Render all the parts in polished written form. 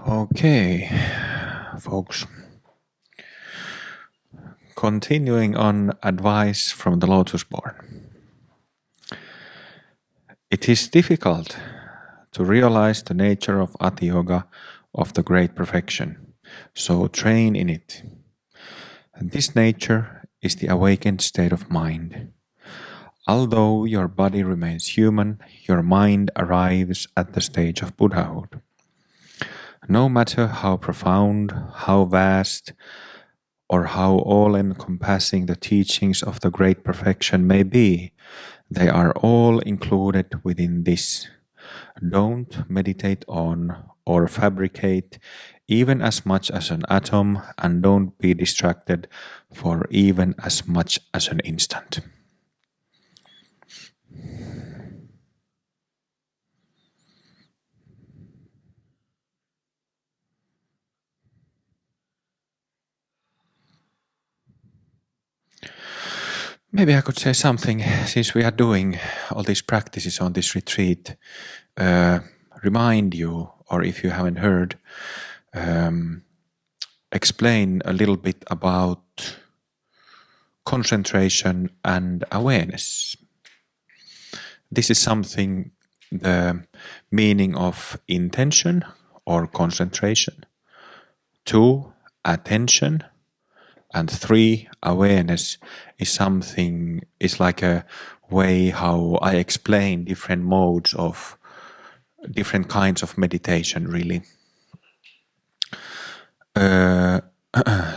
Okay, folks. Continuing on advice from the Lotus Born. It is difficult to realize the nature of Ati Yoga, of the great perfection, so train in it. And this nature is the awakened state of mind. Although your body remains human, your mind arrives at the stage of Buddhahood. No matter how profound, how vast, or how all-encompassing the teachings of the great perfection may be, they are all included within this. Don't meditate on or fabricate even as much as an atom, and don't be distracted for even as much as an instant. Maybe I could say something, since we are doing all these practices on this retreat, remind you, or if you haven't heard, explain a little bit about concentration and awareness. This is something, the meaning of intention or concentration, 2, attention, and 3, awareness is something, is like a way how I explain different modes of different kinds of meditation, really.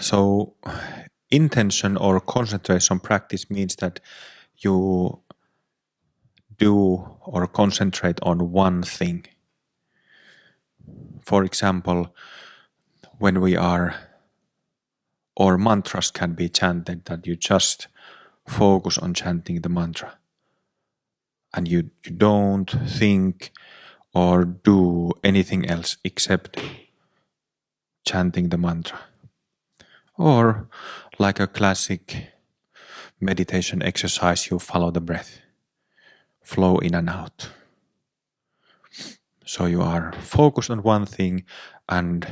So intention or concentration practice means that you do or concentrate on one thing. For example, when we are, or mantras can be chanted, that you just focus on chanting the mantra. And you don't think or do anything else except chanting the mantra. Or like a classic meditation exercise, you follow the breath, flow in and out. So you are focused on one thing and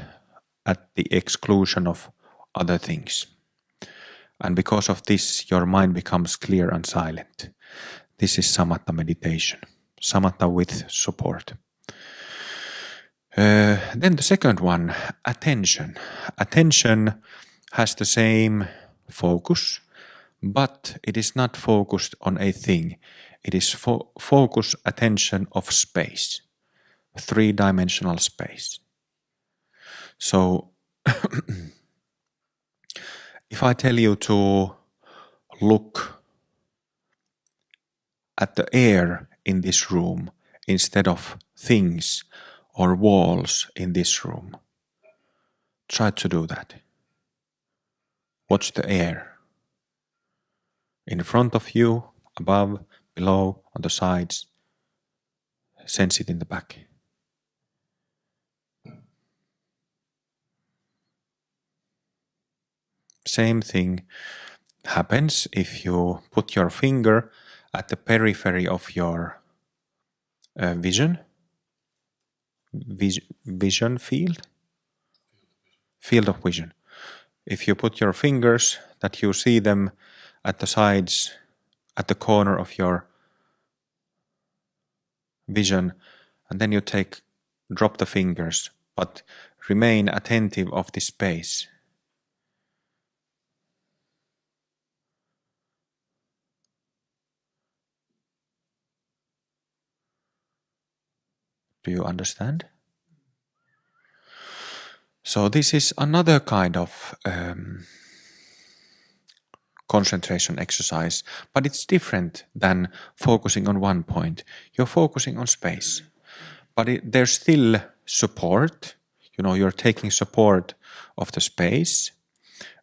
at the exclusion of other things. And because of this, your mind becomes clear and silent. This is samatha meditation, samatha with support. Then the second one, attention. Attention has the same focus, but it is not focused on a thing. It is focus attention of space, 3-dimensional space. So if I tell you to look at the air in this room instead of things or walls in this room, try to do that. Watch the air in front of you, above, below, on the sides. Sense it in the back. Same thing happens if you put your finger at the periphery of your vision field of vision. If you put your fingers, that you see them at the sides, at the corner of your vision, and then you drop the fingers, but remain attentive of the space. Do you understand? So this is another kind of concentration exercise, but it's different than focusing on one point. You're focusing on space, but there's still support. You're taking support of the space,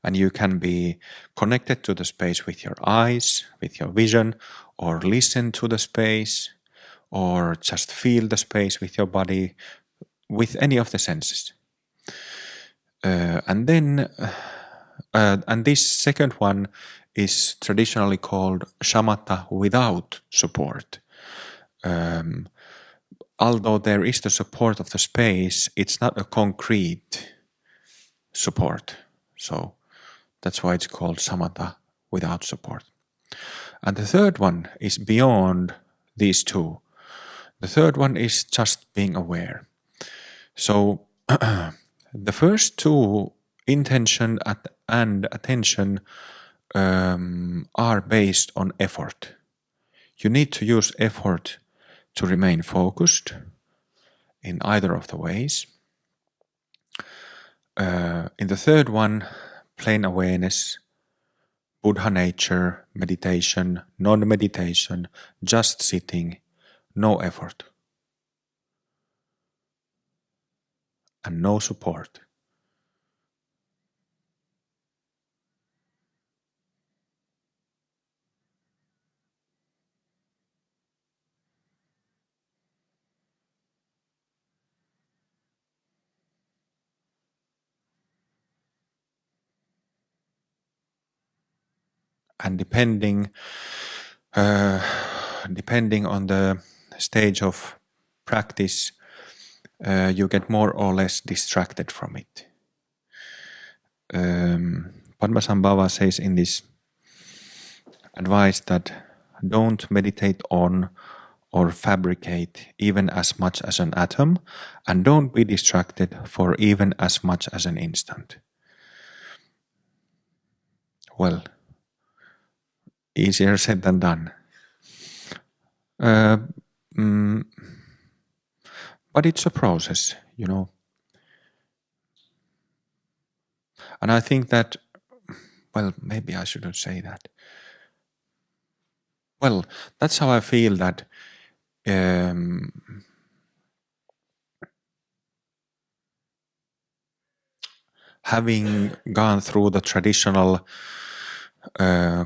and you can be connected to the space with your eyes, with your vision, or listen to the space, or just feel the space with your body, with any of the senses. And this second one is traditionally called shamatha without support. although there is the support of the space, it's not a concrete support. So that's why it's called samatha, without support. And the third one is beyond these two. The third one is just being aware. So the first two, intention and attention, are based on effort. You need to use effort to remain focused in either of the ways. In the third one, plain awareness, Buddha nature, meditation, non-meditation, just sitting, no effort and no support. And depending on the stage of practice, you get more or less distracted from it. Padmasambhava says in this advice that don't meditate on or fabricate even as much as an atom, and don't be distracted for even as much as an instant. Well, easier said than done. But it's a process, you know. And I think that, well, maybe I shouldn't say that. Well, that's how I feel that having gone through the traditional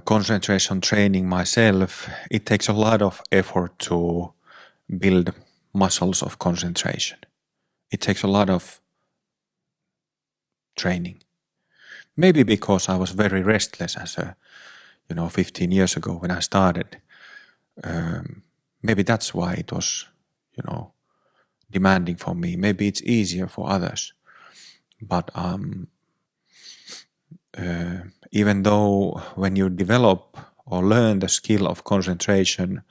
concentration training myself, it takes a lot of effort to build muscles of concentration. It takes a lot of training. Maybe because I was very restless as 15 years ago when I started. Maybe that's why it was, demanding for me. Maybe it's easier for others. But even though when you develop or learn the skill of concentration,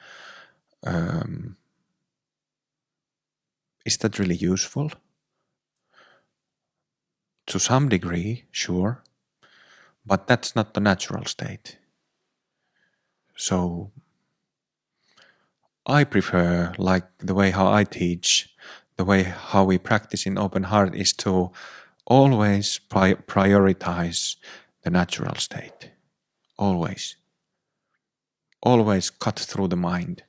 is that really useful? To some degree, sure, but that's not the natural state. So I prefer, like the way how I teach, the way how we practice in open heart is to always prioritize the natural state. Always. Always cut through the mind.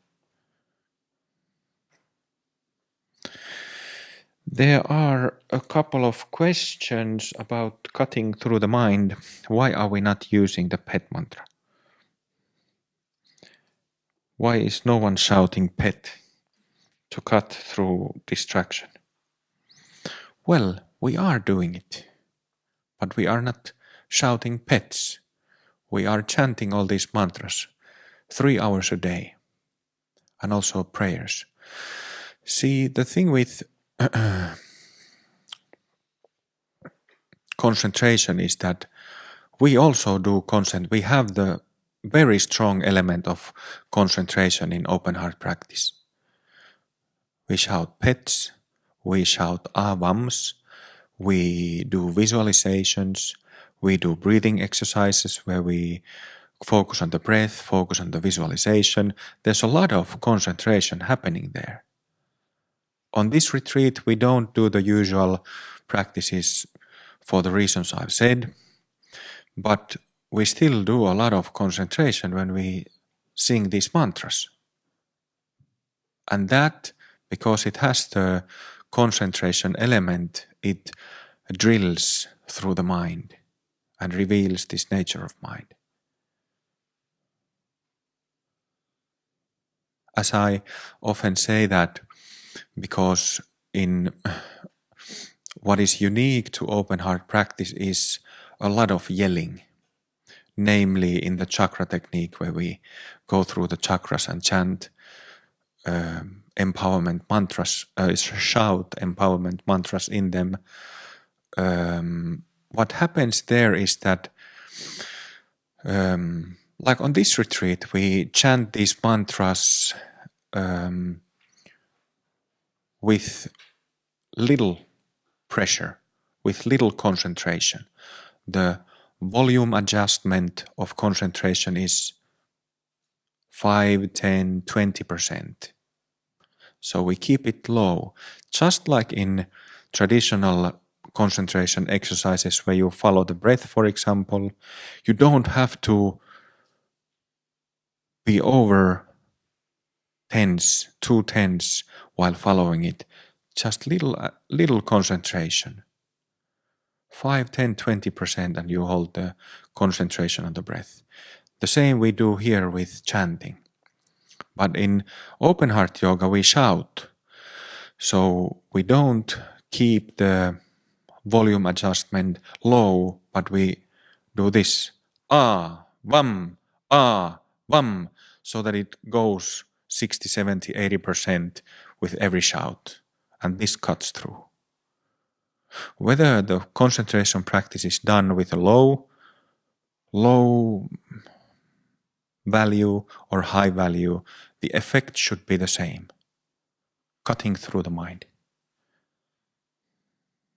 There are a couple of questions about cutting through the mind. Why are we not using the pet mantra? Why is no one shouting pet to cut through distraction? Well, we are doing it, but we are not shouting pets. We are chanting all these mantras 3 hours a day, and also prayers. See, the thing with concentration is that we also do we have the very strong element of concentration in open heart practice. We shout pets, we shout avams, we do visualizations, we do breathing exercises where we focus on the breath, focus on the visualization. There's a lot of concentration happening there. On this retreat, we don't do the usual practices for the reasons I've said, but we still do a lot of concentration when we sing these mantras. And that, because it has the concentration element, it drills through the mind and reveals this nature of mind. As I often say that, because in what is unique to open heart practice is a lot of yelling, namely in the chakra technique where we go through the chakras and chant empowerment mantras, shout empowerment mantras in them, what happens there is that, like on this retreat, we chant these mantras with little pressure, with little concentration. The volume adjustment of concentration is 5, 10, 20%. So we keep it low, just like in traditional concentration exercises where you follow the breath, for example. You don't have to be over tense, too tense while following it. Just little concentration. 5, 10, 20%, and you hold the concentration on the breath. The same we do here with chanting. But in open heart yoga we shout. So we don't keep the volume adjustment low, but we do this vam, so that it goes 60, 70, 80% with every shout. And this cuts through. Whether the concentration practice is done with a low value or high value, the effect should be the same, cutting through the mind.